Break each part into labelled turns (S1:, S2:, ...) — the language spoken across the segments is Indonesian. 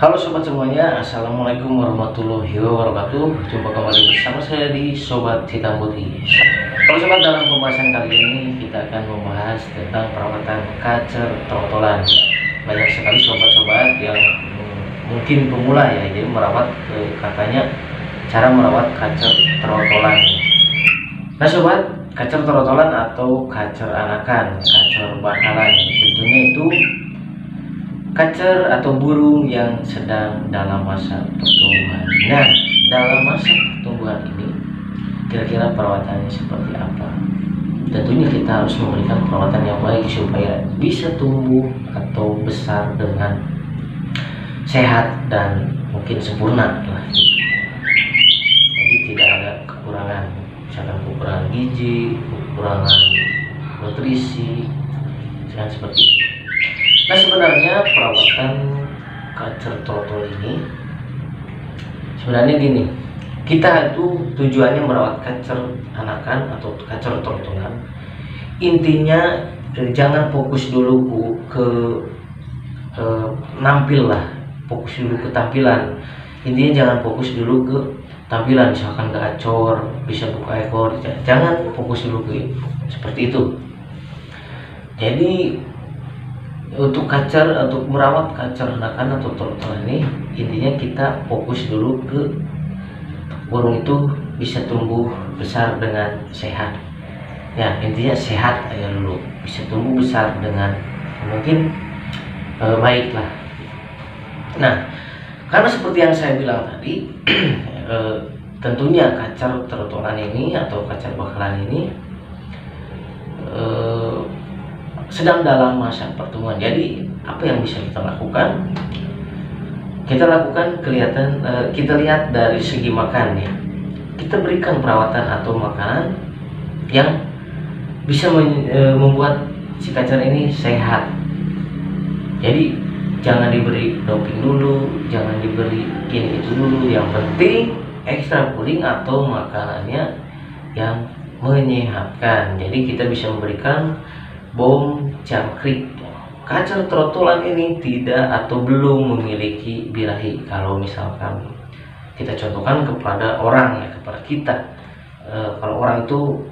S1: Halo sobat semuanya, assalamualaikum warahmatullahi wabarakatuh. Jumpa kembali bersama saya di Sobat Hitam Putih. Kalau sobat, dalam pembahasan kali ini kita akan membahas tentang perawatan kacer trotolan. Banyak sekali sobat-sobat yang mungkin pemula ya, jadi merawat katanya cara merawat kacer trotolan. Nah sobat, kacer trotolan atau kacer anakan, kacer bakalan, tentunya itu kacer atau burung yang sedang dalam masa pertumbuhan. Nah, dalam masa pertumbuhan ini kira-kira perawatannya seperti apa? Tentunya kita harus memberikan perawatan yang baik supaya bisa tumbuh atau besar dengan sehat dan mungkin sempurna lah. Jadi tidak ada kekurangan, misalkan kekurangan gizi, kekurangan nutrisi, misalkan seperti itu. Nah sebenarnya perawatan kacer trotol ini sebenarnya gini, kita itu tujuannya merawat kacer anakan atau kacer trotolan. Intinya jangan fokus dulu ke nampil lah, fokus dulu ke tampilan. Intinya jangan fokus dulu ke tampilan, misalkan gacor bisa buka ekor, jangan fokus dulu ke seperti itu. Jadi untuk kacer, untuk merawat kacer anakan atau trotolan ini, intinya kita fokus dulu ke burung itu bisa tumbuh besar dengan sehat. Ya intinya sehat aja dulu, bisa tumbuh besar dengan mungkin baik lah. Nah karena seperti yang saya bilang tadi, tentunya kacer trotolan ini atau kacer bakalan ini sedang dalam masa pertumbuhan. Jadi apa yang bisa kita lakukan? Kita lakukan kita lihat dari segi makan ya. Kita berikan perawatan atau makanan yang bisa membuat si kacer ini sehat. Jadi jangan diberi doping dulu, jangan diberi ini itu dulu. Yang penting ekstra puding atau makanannya yang menyehatkan. Jadi kita bisa memberikan bom jangkrik. Kacer trotolan ini tidak atau belum memiliki birahi. Kalau misalkan kita contohkan kepada orang ya, kepada kita, kalau orang itu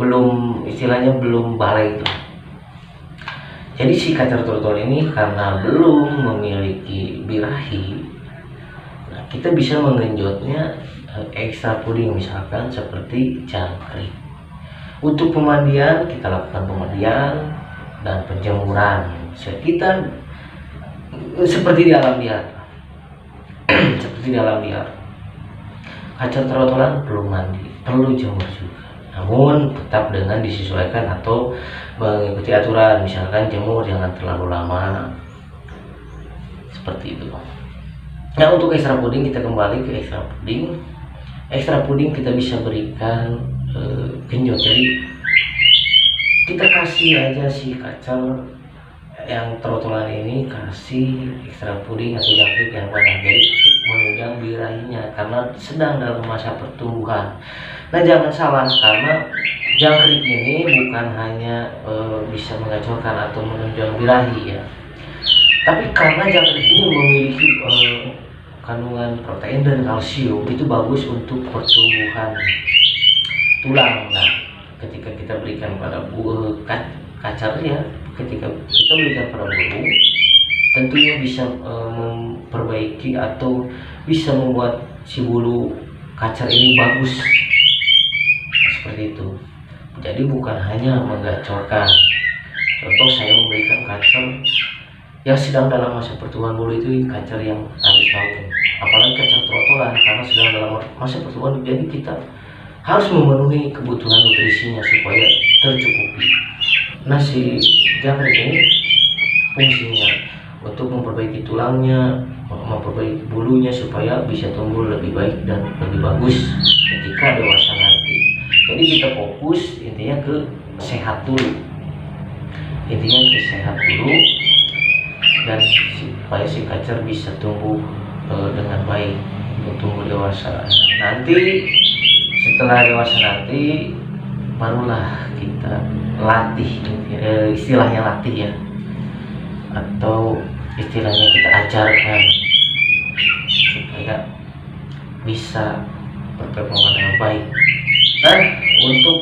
S1: belum, istilahnya belum balai itu. Jadi si kacer trotol ini karena belum memiliki birahi, nah kita bisa menggenjotnya ekstra puding, misalkan seperti jangkrik. Untuk pemandian, kita lakukan pemandian dan penjemuran sekitar seperti di alam liar. Seperti di alam liar, kacer trotolan perlu mandi, perlu jemur juga, namun tetap dengan disesuaikan atau mengikuti aturan. Misalkan jemur jangan terlalu lama, seperti itu. Nah untuk ekstra puding, kita kembali ke ekstra puding. Ekstra puding kita bisa berikan genjot. Jadi kita kasih aja si kacer yang trotolan ini, kasih ekstra puding atau jangkrik yang banyak, jadi menunjang birahinya karena sedang dalam masa pertumbuhan. Nah jangan salah, karena jangkrik ini bukan hanya bisa mengacorkan atau menunjang birahi ya, tapi karena jangkrik ini memiliki kandungan protein dan kalsium, itu bagus untuk pertumbuhan tulang. Nah ketika kita berikan pada kacer ya, ketika kita berikan pada burung, tentunya bisa memperbaiki atau bisa membuat si bulu kacer ini bagus, seperti itu. Jadi bukan hanya menggacorkan. Contoh saya memberikan kacer yang sedang dalam masa pertumbuhan bulu, itu kacer yang habis bangun, apalagi kacer trotolan karena sedang dalam masa pertumbuhan. Jadi kita harus memenuhi kebutuhan nutrisinya supaya tercukupi. Nah si jangkrik ini fungsinya untuk memperbaiki tulangnya, memperbaiki bulunya supaya bisa tumbuh lebih baik dan lebih bagus ketika dewasa nanti. Jadi kita fokus intinya ke sehat dulu, intinya ke sehat dulu, dan supaya si kacer bisa tumbuh dengan baik, tumbuh dewasa. Nanti setelah dewasa nanti barulah kita latih, istilahnya latih ya, atau istilahnya kita ajarkan bisa berperforma dengan baik. Nah, untuk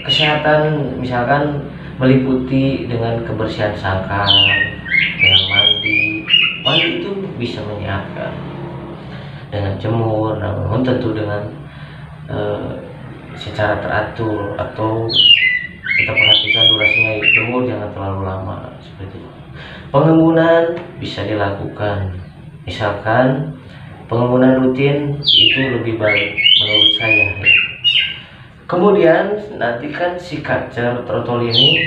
S1: kesehatan misalkan meliputi dengan kebersihan sangkar, dengan mandi itu bisa menyehatkan, dengan jemur, namun tentu dengan secara teratur, atau kita perhatikan durasinya, jemur jangan terlalu lama seperti itu. Pengembunan bisa dilakukan, misalkan pengembunan rutin itu lebih baik menurut saya. Kemudian nanti kan si kacer trotol ini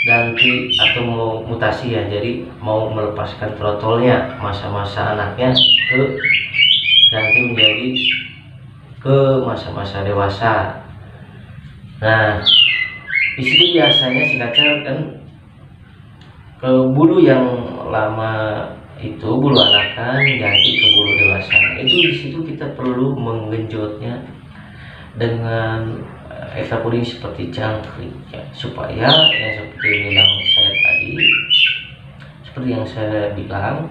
S1: ganti atau mau mutasi ya, jadi mau melepaskan trotolnya, masa-masa anaknya ganti menjadi ke masa-masa dewasa. Nah, di situ biasanya si kacer kan ke bulu yang lama itu, bulu anakan ganti ke bulu dewasa. Itu di situ kita perlu menggenjotnya dengan ekstra puding seperti jangkrik ya, supaya yang seperti yang saya bilang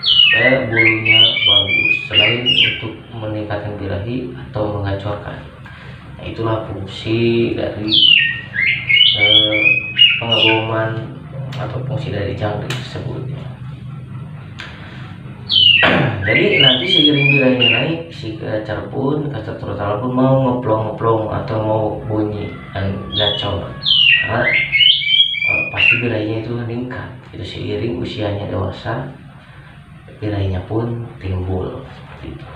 S1: supaya bulunya bagus, selain untuk meningkatkan birahi atau mengacorkan. Nah, itulah fungsi dari pengeboman atau fungsi dari jangkrik tersebut. Jadi nanti seiring birahinya naik, si kacer trotol pun mau ngeplong atau mau bunyi dan gacor, karena pasti birahinya itu meningkat. Itu seiring usianya dewasa, birahinya pun timbul seperti itu.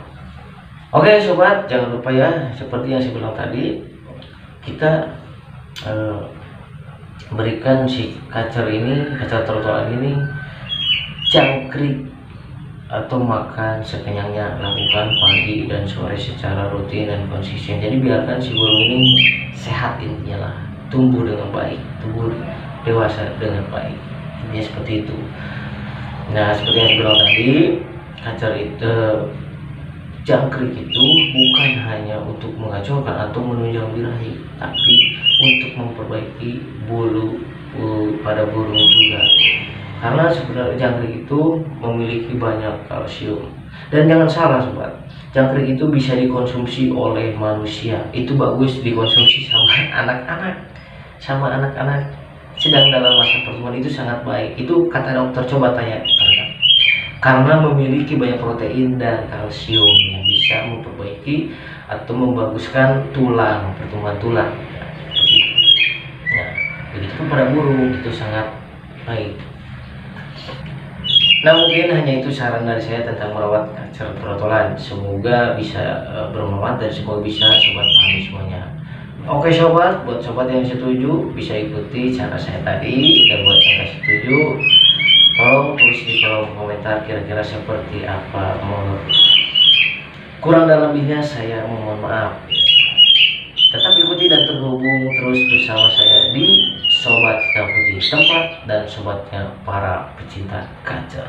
S1: Oke sobat, jangan lupa ya, seperti yang saya bilang tadi, kita berikan si kacer trotol ini jangkrik atau makan sekenyangnya, lakukan pagi dan sore secara rutin dan konsisten. Jadi biarkan si burung ini sehat, intinya lah, tumbuh dengan baik, tumbuh dewasa dengan baik, intinya seperti itu. Nah, seperti yang saya bilang tadi, kacer itu jangkrik itu bukan hanya untuk mengacaukan atau menunjang birahi, tapi untuk memperbaiki bulu pada burung juga. Karena sebenarnya jangkrik itu memiliki banyak kalsium. Dan jangan salah sobat, jangkrik itu bisa dikonsumsi oleh manusia. Itu bagus dikonsumsi sama anak-anak. Sedang dalam masa pertumbuhan itu sangat baik. Itu kata dokter, coba tanya. Karena memiliki banyak protein dan kalsium yang bisa memperbaiki atau membaguskan tulang, pertumbuhan tulang. Nah, begitu pun pada burung itu sangat baik. Nah, mungkin hanya itu saran dari saya tentang merawat kacer trotolan. Semoga bisa bermanfaat dan semoga bisa sobat pahami semuanya. Oke sobat, buat sobat yang setuju bisa ikuti cara saya tadi, dan buat yang setuju tolong tulis di kolom komentar kira-kira seperti apa. Kurang dan lebihnya saya mohon maaf. Tetap ikuti dan terhubung terus bersama saya di Sobat Hitam Putih, tempat dan sobatnya para pecinta kacer.